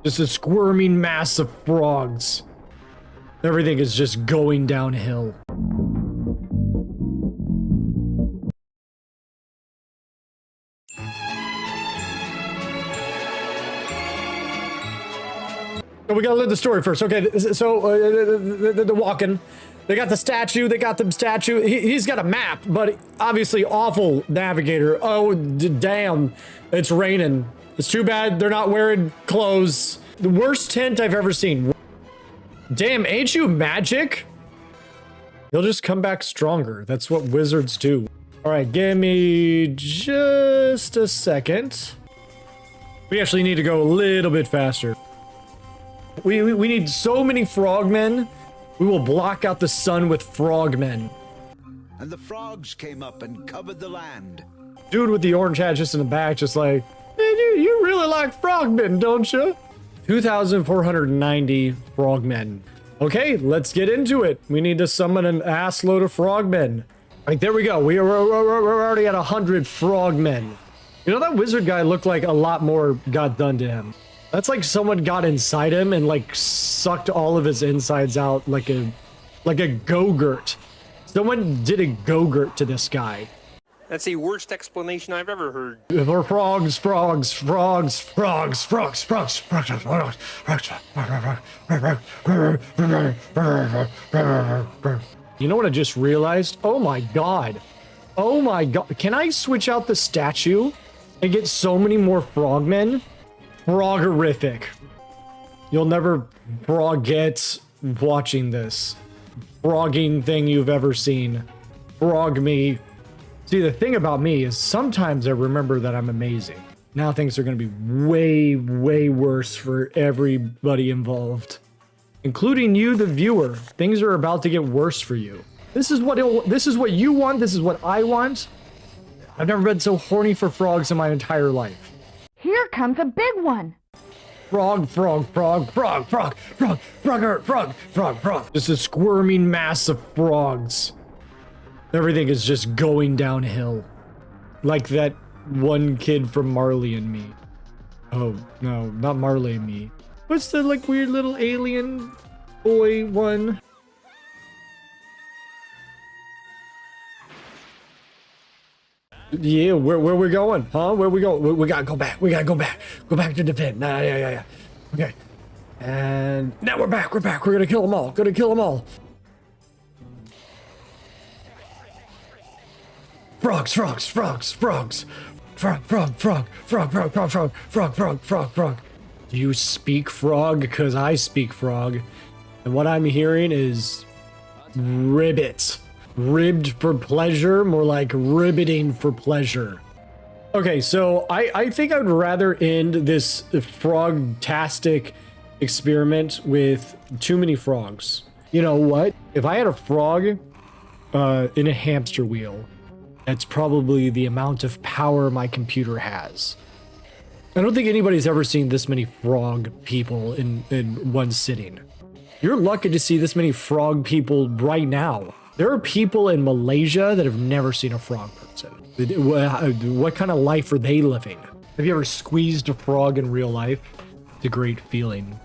Just a squirming mass of frogs. Everything is just going downhill. We gotta live the story first. Okay, so they're walking. They got the statue. They got the statue. He's got a map, but obviously awful navigator. Oh, damn. It's raining. It's too bad they're not wearing clothes. The worst tent I've ever seen. Damn, ain't you magic? He'll just come back stronger. That's what wizards do. All right, give me just a second. We actually need to go a little bit faster. We need so many frogmen. We will block out the sun with frogmen. And the frogs came up and covered the land. Dude with the orange hat just in the back, just like, man, you really like frogmen, don't you? 2,490 frogmen. Okay, let's get into it. We need to summon an ass load of frogmen. Like, there we go. We're already at 100 frogmen. You know, that wizard guy looked like a lot more got done to him. That's like someone got inside him and like sucked all of his insides out like a go-gurt. Someone did a go-gurt to this guy. That's the worst explanation I've ever heard. For frogs, frogs, frogs, frogs, frogs, frogs, frogs, frogs, frogs. You know what I just realized? Oh my god. Oh my god. Can I switch out the statue and get so many more frogmen? Frogerific. You'll never forget watching this frogging thing you've ever seen. Frog me. See, the thing about me is sometimes I remember that I'm amazing. Now things are going to be way, way worse for everybody involved, including you, the viewer. Things are about to get worse for you. This is what you want. This is what I want. I've never been so horny for frogs in my entire life. Here comes a big one. Frog, frog, frog, frog, frog, frog, frogger, frog, frog, frog. Just a squirming mass of frogs. Everything is just going downhill. Like that one kid from Marley and Me. Oh, no, not Marley and Me. What's the like weird little alien boy one? Yeah, where we going? Huh? Where we go? We gotta go back. We gotta go back. Go back to the pit. Nah, yeah. Okay. And now we're back. We're back. We're gonna kill them all. Gonna kill them all. Frogs, frogs, frogs, frogs. Frog, frog, frog, frog, frog, frog, frog, frog, frog, frog, frog. Do you speak frog? Because I speak frog. And what I'm hearing is ribbit. Ribbed for pleasure, more like ribbiting for pleasure. Okay, so I think I would rather end this frog-tastic experiment with too many frogs. You know what? If I had a frog in a hamster wheel, that's probably the amount of power my computer has. I don't think anybody's ever seen this many frog people in one sitting. You're lucky to see this many frog people right now. There are people in Malaysia that have never seen a frog person. What kind of life are they living? Have you ever squeezed a frog in real life? It's a great feeling.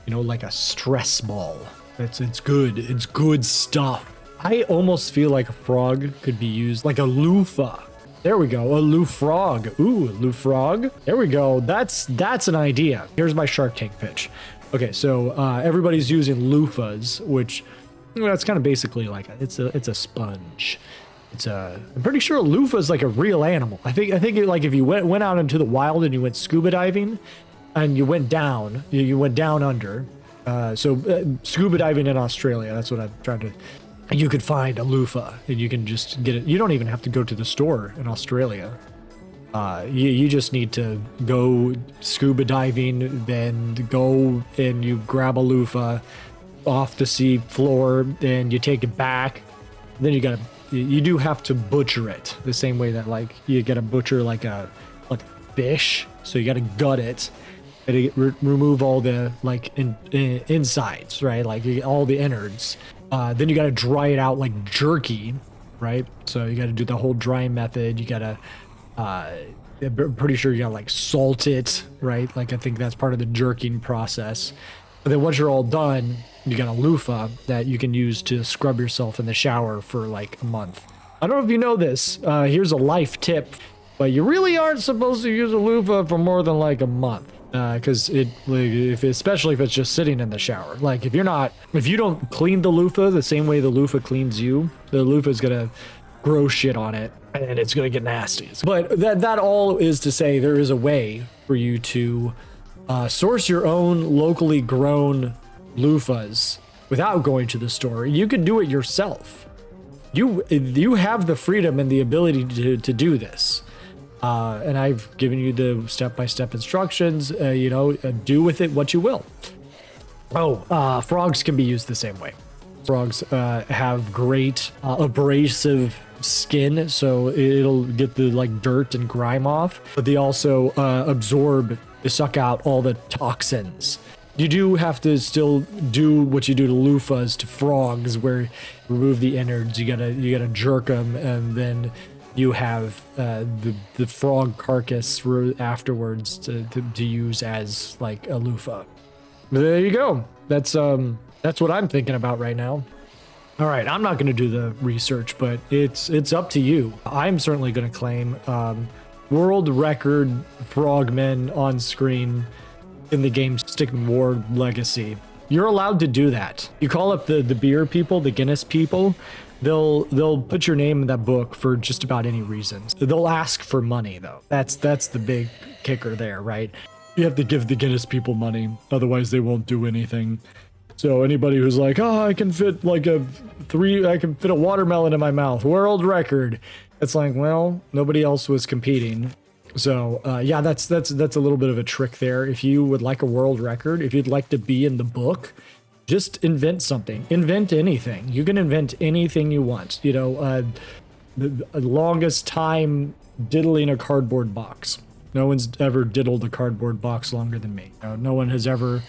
You know, like a stress ball. It's good. It's good stuff. I almost feel like a frog could be used like a loofah. There we go, a loofrog. Ooh, a loofrog. There we go. That's an idea. Here's my Shark Tank pitch. Okay, so everybody's using loofahs, which it's kind of basically like it's a sponge. I'm pretty sure a loofah is like a real animal. I think like if you went out into the wild and you went scuba diving, and you went down under. Scuba diving in Australia. That's what I'm trying to. You could find a loofah and you can just get it. You don't even have to go to the store in Australia. You just need to go scuba diving, then go and you grab a loofah off the sea floor and you take it back. Then you do have to butcher it the same way that like you gotta butcher like a fish. So you gotta gut it and remove all the like insides, right? Like all the innards. Then you gotta dry it out like jerky, right? So you gotta do the whole drying method. You gotta I'm pretty sure you gotta like salt it, right? Like I think that's part of the jerking process. But then once you're all done, you got a loofah that you can use to scrub yourself in the shower for like a month. I don't know if you know this. Here's a life tip, but you really aren't supposed to use a loofah for more than like a month. Because especially if it's just sitting in the shower. Like if you don't clean the loofah the same way the loofah cleans you, the loofah is gonna grow shit on it and it's gonna get nasty. But that all is to say there is a way for you to source your own locally grown loofahs without going to the store. You can do it yourself. You have the freedom and the ability to do this. And I've given you the step-by-step instructions, do with it what you will. Frogs can be used the same way. Frogs have great abrasive skin, so it'll get the like dirt and grime off, but they also suck out all the toxins. You do have to still do what you do to loofahs to frogs, where you remove the innards, you gotta jerk them, and then you have the frog carcass afterwards to use as like a loofah. But there you go. That's what I'm thinking about right now. All right, I'm not going to do the research, but it's up to you. I'm certainly going to claim world record frogmen on screen in the game Stickman War Legacy. You're allowed to do that. You call up the beer people, the Guinness people. They'll put your name in that book for just about any reasons. They'll ask for money though. That's the big kicker there, right? You have to give the Guinness people money, otherwise they won't do anything. So anybody who's like, I can fit a watermelon in my mouth, world record. It's like, well, nobody else was competing. So yeah, that's a little bit of a trick there. If you would like a world record, if you'd like to be in the book, just invent something. Invent anything. You can invent anything you want. The longest time diddling a cardboard box. No one's ever diddled a cardboard box longer than me. No one has ever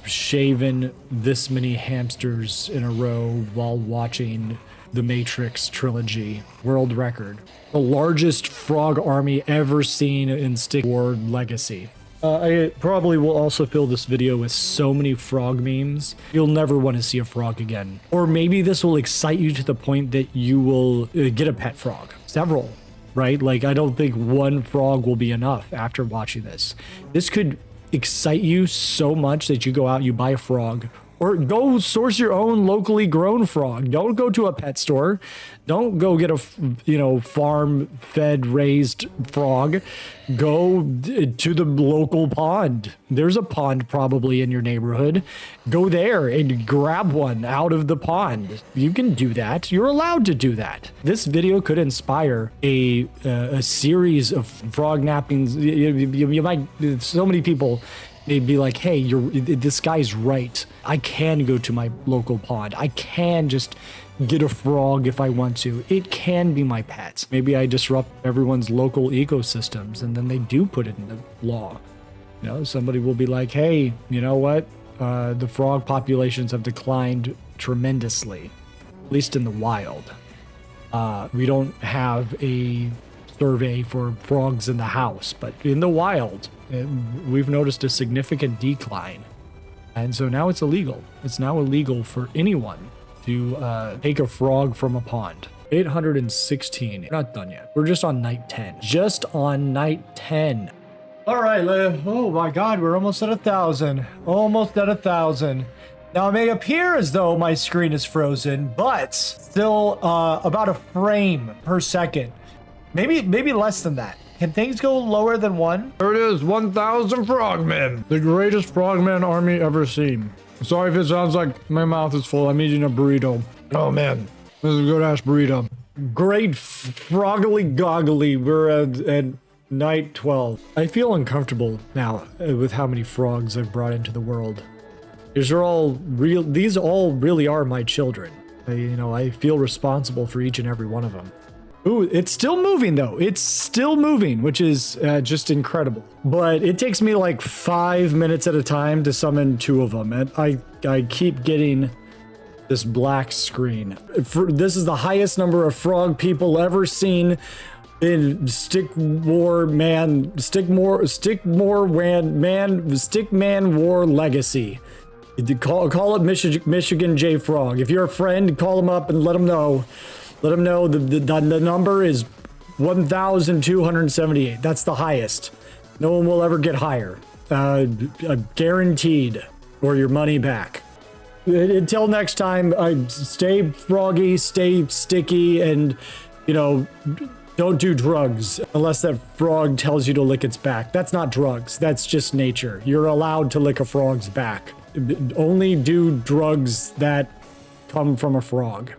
shaven this many hamsters in a row while watching the Matrix trilogy. World record. The largest frog army ever seen in Stick War Legacy. I probably will also fill this video with so many frog memes. You'll never want to see a frog again. Or maybe this will excite you to the point that you will get a pet frog. Several, right? Like, I don't think one frog will be enough after watching this. This could excite you so much that you go out, you buy a frog, or go source your own locally grown frog. Don't go to a pet store. Don't go get a, farm-fed, raised frog. Go to the local pond. There's a pond probably in your neighborhood. Go there and grab one out of the pond. You can do that. You're allowed to do that. This video could inspire a series of frog nappings. You might, so many people, they'd be like, hey, this guy's right. I can go to my local pond. I can just get a frog if I want to. It can be my pet. Maybe I disrupt everyone's local ecosystems, and then they do put it in the law. Somebody will be like, hey, you know what? The frog populations have declined tremendously, at least in the wild. We don't have a survey for frogs in the house, but in the wild, we've noticed a significant decline. And so now it's illegal. It's now illegal for anyone to take a frog from a pond. 816. We're not done yet. We're just on night 10. Just on night 10. All right. Oh my God. We're almost at 1,000. Almost at 1,000. Now it may appear as though my screen is frozen, but still about a frame per second. Maybe less than that. Can things go lower than 1? There it is, 1,000 frogmen. The greatest frogman army ever seen. Sorry if it sounds like my mouth is full. I'm eating a burrito. Oh man, this is a good ass burrito. Great froggly goggly. We're at night 12. I feel uncomfortable now with how many frogs I've brought into the world. These all really are my children. I feel responsible for each and every one of them. Ooh, it's still moving though. It's still moving, which is just incredible. But it takes me like 5 minutes at a time to summon 2 of them. And I keep getting this black screen. This is the highest number of frog people ever seen in Stickman War Legacy. Call it Michigan J Frog. If you're a friend, call him up and let him know. Let him know the number is 1,278. That's the highest. No one will ever get higher. Guaranteed, or your money back. Until next time, stay froggy, stay sticky, and, you know, don't do drugs unless that frog tells you to lick its back. That's not drugs. That's just nature. You're allowed to lick a frog's back. Only do drugs that come from a frog.